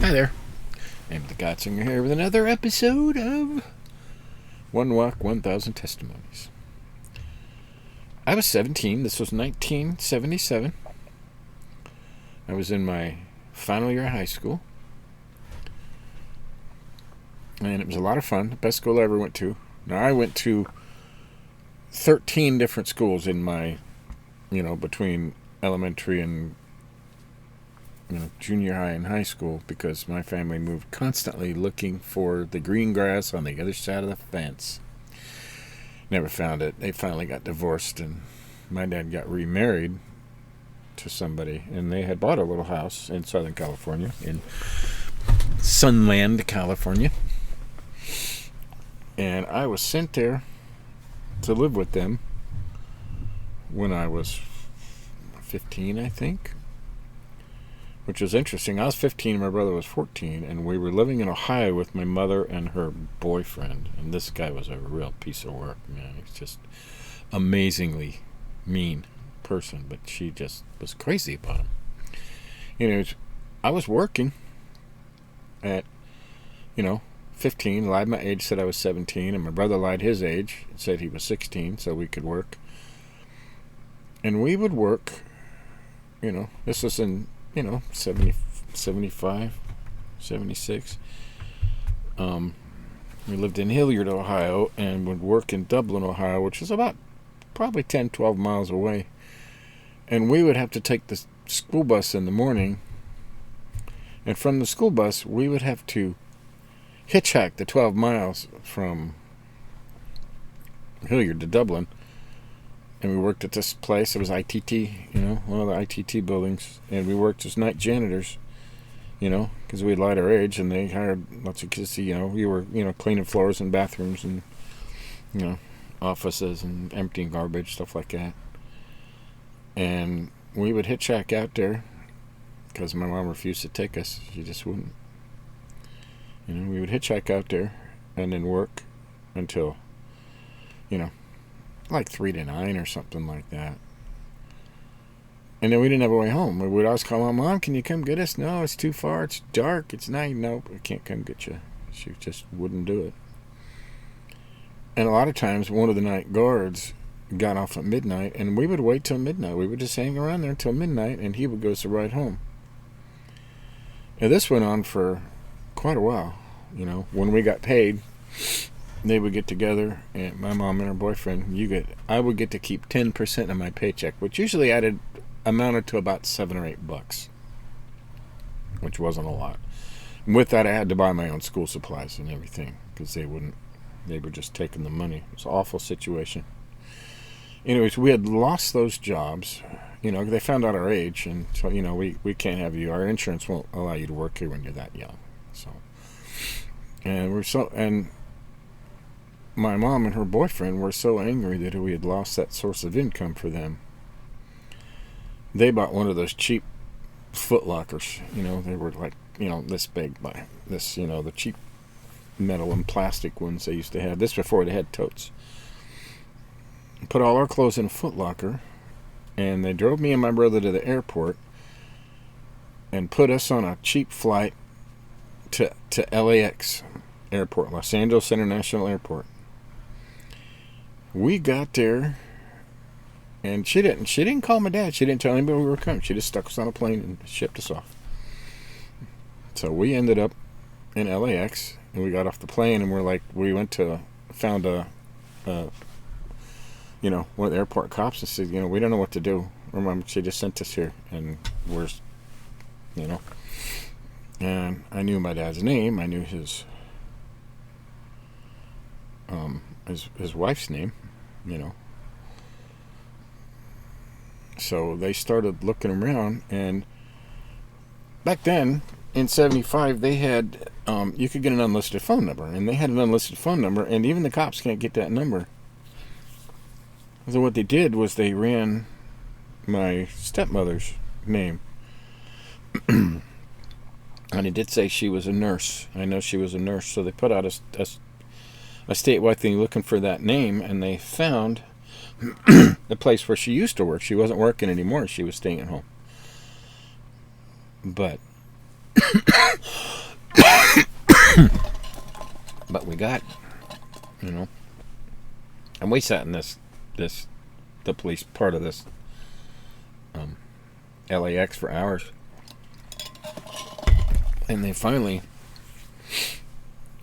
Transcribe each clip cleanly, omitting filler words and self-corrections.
Hi there. I'm the God Singer here with another episode of One Walk, 1,000 Testimonies. I was 17. This was 1977. I was in my final year of high school. And it was a lot of fun. The best school I ever went to. Now, I went to 13 different schools in my, between elementary and junior high and high school, because my family moved constantly looking for the green grass on the other side of the fence. Never found it. They finally got divorced, and my dad got remarried to somebody, and they had bought a little house in Southern California, in Sunland, California. And I was sent there to live with them when I was 15, I think. Which was interesting. I was 15 and my brother was 14, and we were living in Ohio with my mother and her boyfriend. And this guy was a real piece of work, man. He's just amazingly mean person, but she just was crazy about him. I was working at, 15, lied my age, said I was 17, and my brother lied his age, said he was 16, so we could work. And we would work, this was in 70, 75, 76. We lived in Hilliard, Ohio, and would work in Dublin, Ohio, which is about probably 10, 12 miles away. And we would have to take the school bus in the morning. And from the school bus, we would have to hitchhike the 12 miles from Hilliard to Dublin. And we worked at this place. It was ITT, one of the ITT buildings. And we worked as night janitors, because we lied our age, and they hired lots of kids. We were, cleaning floors and bathrooms and, offices and emptying garbage, stuff like that. And we would hitchhike out there because my mom refused to take us. She just wouldn't. We would hitchhike out there and then work until, like 3 to 9 or something like that. And then we didn't have a way home. We would always call my mom, can you come get us? No, it's too far. It's dark. It's night. Nope, I can't come get you. She just wouldn't do it. And a lot of times, one of the night guards got off at midnight, and we would wait till midnight. We would just hang around there until midnight, and he would go us a ride home. And this went on for quite a while. When we got paid, they would get together, and my mom and her boyfriend, I would get to keep 10% of my paycheck, which usually amounted to about $7 or $8, which wasn't a lot. And with that, I had to buy my own school supplies and everything, because they were just taking the money. It was an awful situation. Anyways, we had lost those jobs. They found out our age, and so, we can't have you. Our insurance won't allow you to work here when you're that young. So, and my mom and her boyfriend were so angry that we had lost that source of income for them. They bought one of those cheap Foot Lockers. They were like, this big by this, the cheap metal and plastic ones they used to have. This before they had totes. Put all our clothes in a Foot Locker, and they drove me and my brother to the airport and put us on a cheap flight to LAX airport, Los Angeles International Airport. We got there, and she didn't call my dad. She didn't tell anybody we were coming. She just stuck us on a plane and shipped us off. So we ended up in LAX, and we got off the plane, and found one of the airport cops and said, we don't know what to do. Remember, she just sent us here, and and I knew my dad's name. I knew his wife's name, So they started looking around, and back then in 75 they had you could get an unlisted phone number, and they had an unlisted phone number, and even the cops can't get that number. So what they did was they ran my stepmother's name. And it did say she was a nurse. I know she was a nurse, so they put out a statewide thing looking for that name, and they found the place where she used to work. She wasn't working anymore. She was staying at home. But But we got, you know, and we sat in the police part of this LAX for hours, and they finally,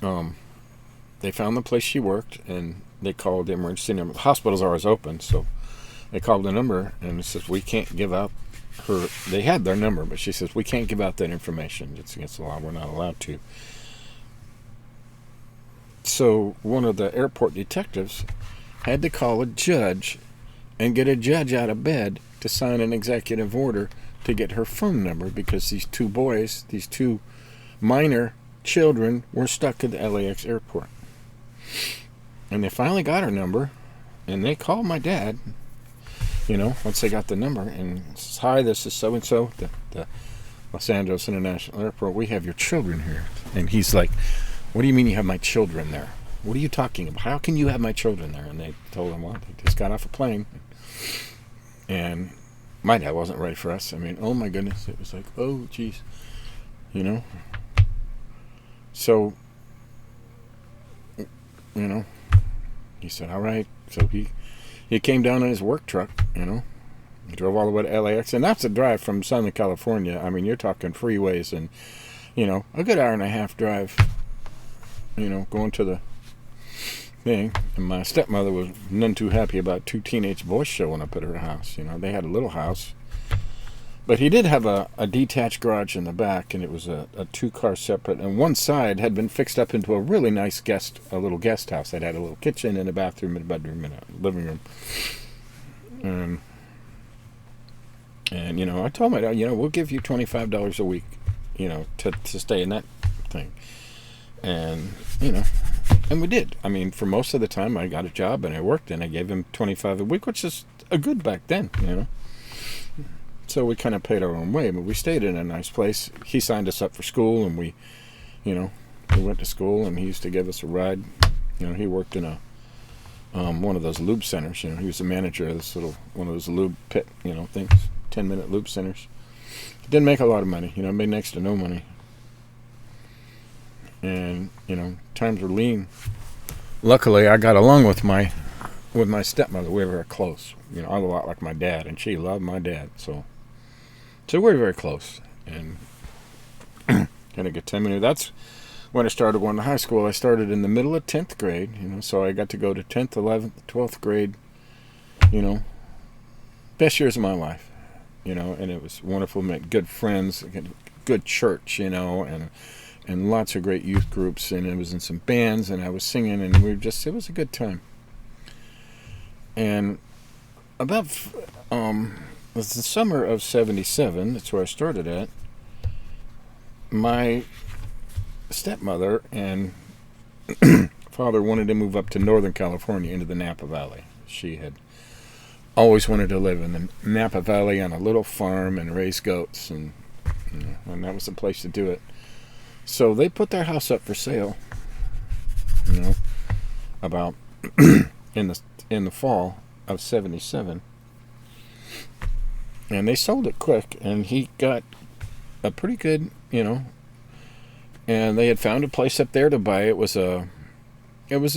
they found the place she worked, and they called the emergency number. The hospital's always open, so they called the number, and it says, we can't give out her. They had their number, but she says, we can't give out that information. It's against the law. We're not allowed to. So one of the airport detectives had to call a judge and get a judge out of bed to sign an executive order to get her phone number, because these two boys, these two minor children, were stuck at the LAX airport. And they finally got her number, and they called my dad, once they got the number, and says, hi, this is so-and-so, the Los Angeles International Airport. We have your children here. And he's like, what do you mean you have my children there? What are you talking about? How can you have my children there? And they told him, well, they just got off a plane. And my dad wasn't ready for us. I mean, oh my goodness. It was like, oh, geez. So, he said, all right. So he came down in his work truck, He drove all the way to LAX. And that's a drive from Southern California. I mean, you're talking freeways and, a good hour and a half drive, going to the thing. And my stepmother was none too happy about two teenage boys showing up at her house. They had a little house. But he did have a detached garage in the back, and it was a two-car separate. And one side had been fixed up into a really nice a little guest house. It had a little kitchen and a bathroom and a bedroom and a living room. And I told my dad, we'll give you $25 a week, to stay in that thing. And, and we did. I mean, for most of the time, I got a job and I worked, and I gave him $25 a week, which is a good back then, So we kind of paid our own way, but we stayed in a nice place. He signed us up for school, and we went to school, and he used to give us a ride. He worked in one of those lube centers. He was the manager of this one of those lube pit, things, 10-minute lube centers. He didn't make a lot of money, made next to no money. And, times were lean. Luckily, I got along with my stepmother. We were very close. I'm a lot like my dad, and she loved my dad, so we're very close. And had a good time. That's when I started going to high school. I started in the middle of 10th grade, so I got to go to 10th, 11th, 12th grade, best years of my life, and it was wonderful. Met good friends, good church, and lots of great youth groups, and I was in some bands, and I was singing, and it was a good time. And about it was the summer of 77, that's where I started at, my stepmother and father wanted to move up to Northern California into the Napa Valley. She had always wanted to live in the Napa Valley on a little farm and raise goats, and that was the place to do it. So they put their house up for sale, about in the fall of 77, and they sold it quick, and he got a pretty good, and they had found a place up there to buy. It was a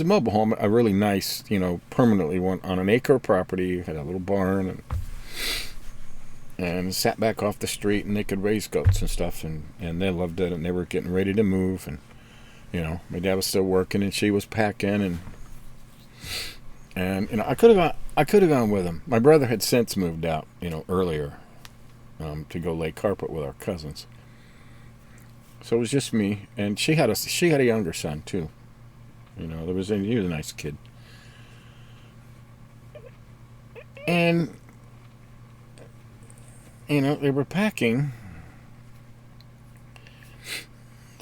mobile home, a really nice, permanently one on an acre property. Had a little barn and sat back off the street, and they could raise goats and stuff, and they loved it, and they were getting ready to move, and my dad was still working, and she was packing, and I could have gone with him. My brother had since moved out, earlier, to go lay carpet with our cousins. So it was just me, and she had a younger son too. He was a nice kid, and they were packing,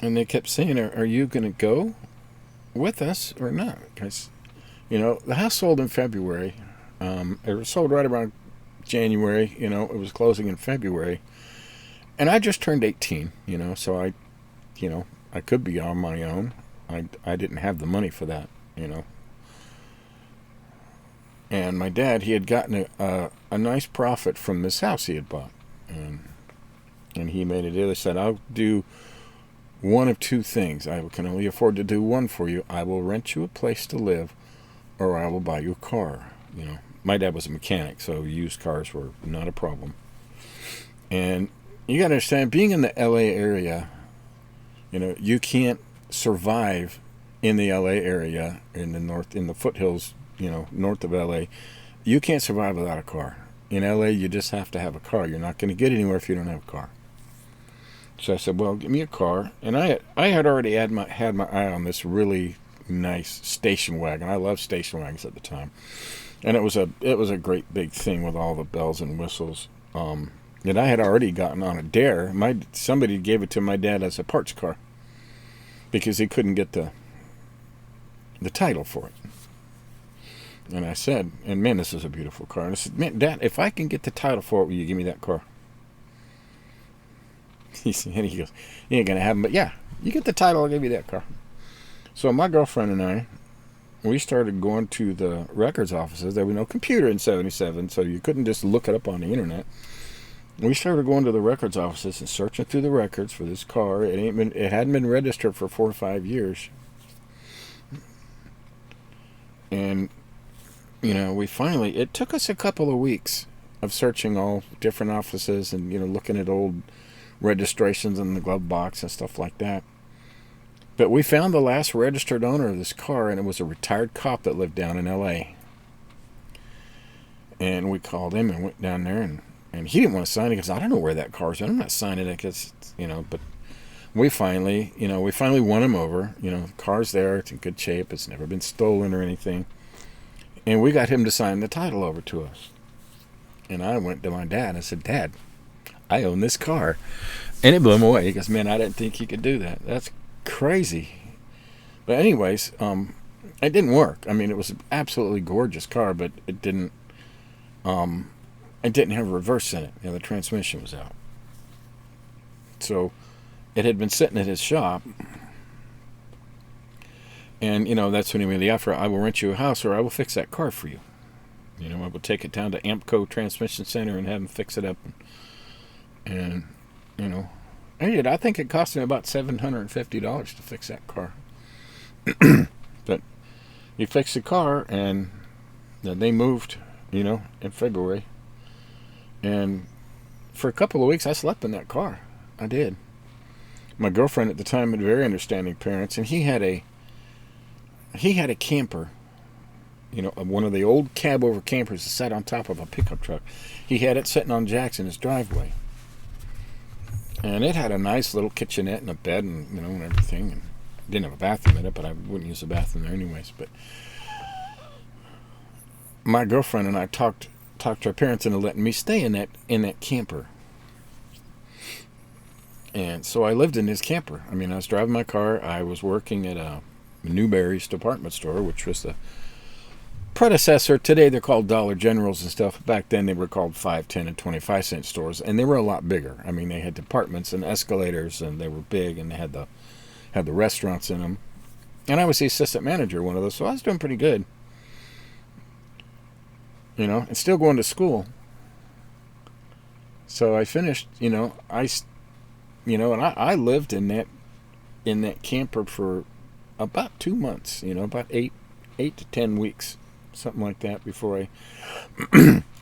and they kept saying, "Are you going to go with us or not?" Because the house sold in February. It was sold right around January. It was closing in February, and I just turned 18. So I could be on my own. I didn't have the money for that. And my dad, he had gotten a nice profit from this house he had bought, and he made a deal. He said, "I'll do one of two things. I can only afford to do one for you. I will rent you a place to live, or I will buy you a car. My dad was a mechanic, so used cars were not a problem. And you got to understand, being in the LA area, you can't survive in the LA area, in the foothills, north of LA. You can't survive without a car. In LA, you just have to have a car. You're not going to get anywhere if you don't have a car. So I said, well, give me a car. And I had already had my eye on this really nice station wagon. I loved station wagons at the time. And it was a great big thing with all the bells and whistles. And I had already gotten on a dare. Somebody gave it to my dad as a parts car because he couldn't get the title for it. And I said, and man, this is a beautiful car. And I said, man, Dad, if I can get the title for it, will you give me that car? He goes, you ain't going to have them, but yeah, you get the title, I'll give you that car. So my girlfriend and I, we started going to the records offices. There was no computer in 77, so you couldn't just look it up on the internet. We started going to the records offices and searching through the records for this car. It hadn't been registered for 4 or 5 years. And, it took us a couple of weeks of searching all different offices and, looking at old registrations in the glove box and stuff like that. But we found the last registered owner of this car, and it was a retired cop that lived down in L.A. And we called him and went down there, and he didn't want to sign it because I don't know where that car's at. I'm not signing it because, but we finally won him over. The car's there. It's in good shape. It's never been stolen or anything. And we got him to sign the title over to us. And I went to my dad and I said, Dad, I own this car. And it blew him away. He goes, man, I didn't think he could do that. That's crazy. But anyways, it didn't work. I mean, it was an absolutely gorgeous car, but it didn't have a reverse in it. The transmission was out. So it had been sitting at his shop. And, that's when he made the offer. I will rent you a house or I will fix that car for you. I will take it down to Ampco Transmission Center and have him fix it up. And I think it cost him about $750 to fix that car. But he fixed the car, and they moved, in February. And for a couple of weeks, I slept in that car. I did. My girlfriend at the time had very understanding parents, and he had a camper, one of the old cab-over campers that sat on top of a pickup truck. He had it sitting on jacks in his driveway. And it had a nice little kitchenette and a bed and, and everything. And it didn't have a bathroom in it, but I wouldn't use the bathroom there anyways. But my girlfriend and I talked to our parents into letting me stay in that camper. And so I lived in his camper. I mean, I was driving my car. I was working at a Newberry's department store, which was the predecessor. Today they're called Dollar Generals and stuff. Back then they were called 5, 10, and 25-cent stores, and they were a lot bigger. I mean, they had departments and escalators, and they were big, and they had the restaurants in them. And I was the assistant manager, one of those, so I was doing pretty good. And still going to school. So I finished, and I lived in that camper for about 2 months, about 8 to 10 weeks, something like that, before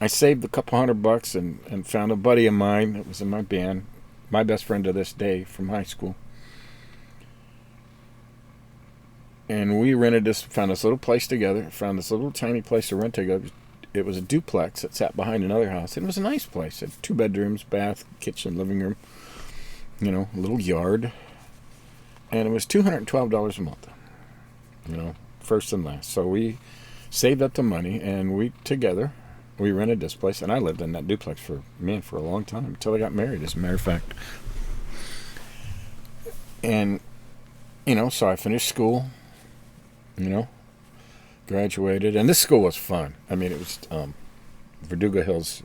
I saved a couple $100 and found a buddy of mine that was in my band, my best friend to this day from high school. And we found this little place together, found this little tiny place to rent together. It was a duplex that sat behind another house. It was a nice place. It had 2 bedrooms, bath, kitchen, living room, a little yard. And it was $212 a month, first and last. So we saved up the money, and we rented this place. And I lived in that duplex for a long time, until I got married, as a matter of fact. And, so I finished school, graduated. And this school was fun. I mean, it was Verdugo Hills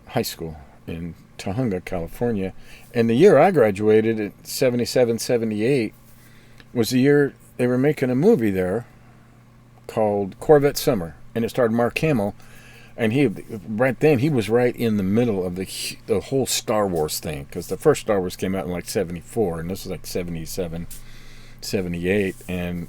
High School in Tahunga, California. And the year I graduated, in 77, 78, was the year they were making a movie there called Corvette Summer. And it starred Mark Hamill And right then, he was right in the middle of the whole Star Wars thing, because the first Star Wars came out in like 74, and this was like 77, 78, and,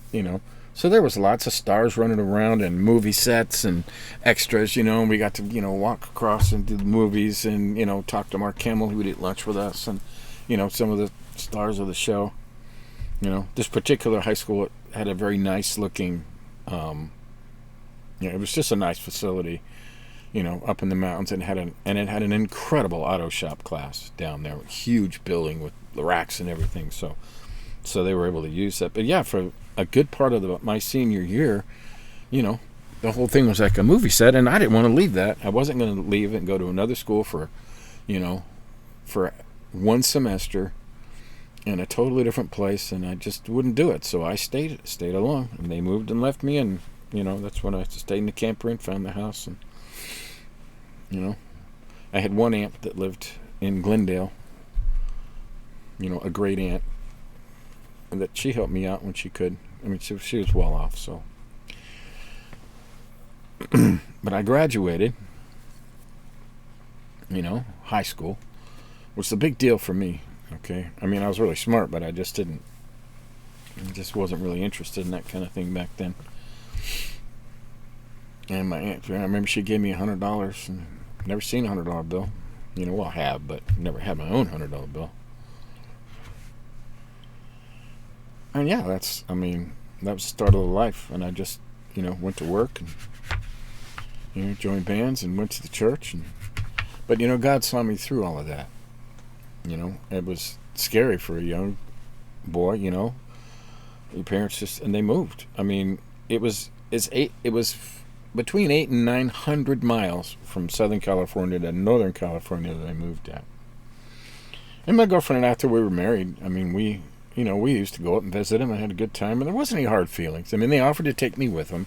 so there was lots of stars running around and movie sets and extras, and we got to, walk across and do the movies and, talk to Mark Hamill, who would eat lunch with us, and, some of the stars of the show. This particular high school had a very nice looking, it was just a nice facility, up in the mountains, and it had an incredible auto shop class down there, a huge building with the racks and everything. So they were able to use that. But yeah, for a good part of my senior year, the whole thing was like a movie set, and I didn't want to leave that. I wasn't going to leave and go to another school for one semester in a totally different place, and I just wouldn't do it. So I stayed along, and they moved and left me, and that's when I stayed in the camper and found the house. And I had one aunt that lived in Glendale, a great aunt, and that she helped me out when she could. I mean, she was well off, so. But I graduated, high school, which is a big deal for me, okay? I mean, I was really smart, but I just wasn't really interested in that kind of thing back then. And my aunt, I remember she gave me $100, and I've never seen a $100 bill. Well, I have, but never had my own $100 bill. And yeah, that was the start of the life. And I just, went to work and, joined bands and went to the church. But, God saw me through all of that. It was scary for a young boy, your parents and they moved. I mean, it was between 800 and 900 miles from Southern California to Northern California that I moved at. And my girlfriend and after we were married, I mean, we used to go up and visit them and had a good time, and there wasn't any hard feelings. I mean, they offered to take me with them,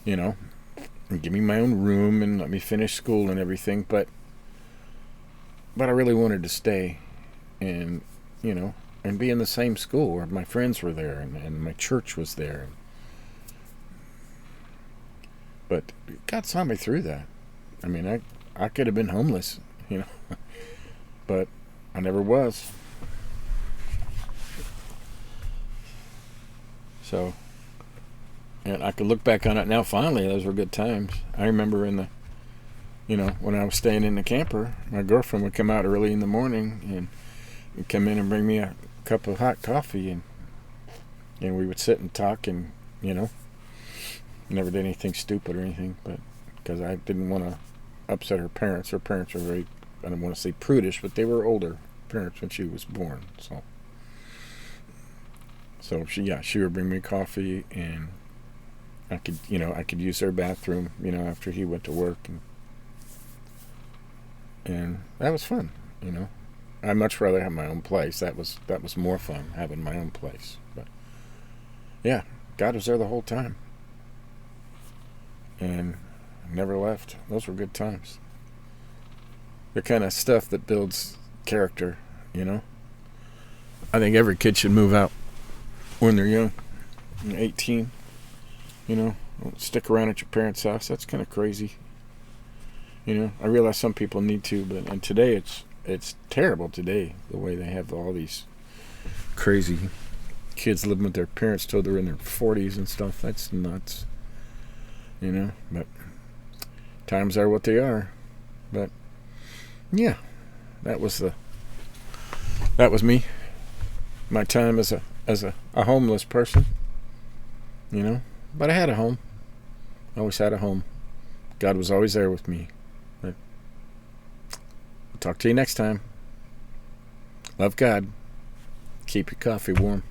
and give me my own room and let me finish school and everything, but I really wanted to stay and, and be in the same school where my friends were there and my church was there. But God saw me through that. I mean, I could have been homeless, but I never was. So, and I could look back on it now. Finally, those were good times. I remember when I was staying in the camper, my girlfriend would come out early in the morning and come in and bring me a cup of hot coffee, and we would sit and talk, and never did anything stupid or anything, but because I didn't want to upset her parents. Her parents were very, I don't want to say prudish, but they were older parents when she was born. So she would bring me coffee, and I could use their bathroom, after he went to work, and that was fun, I'd much rather have my own place. That was more fun, having my own place. But yeah, God was there the whole time, and never left. Those were good times. The kind of stuff that builds character, I think every kid should move out when they're young, 18, don't stick around at your parents' house. That's kind of crazy. I realize some people need to, and today it's terrible today, the way they have all these crazy kids living with their parents till they're in their 40s and stuff. That's nuts. But times are what they are. But yeah, that was me. My time as a homeless person. But I had a home. I always had a home. God was always there with me. But I'll talk to you next time. Love God. Keep your coffee warm.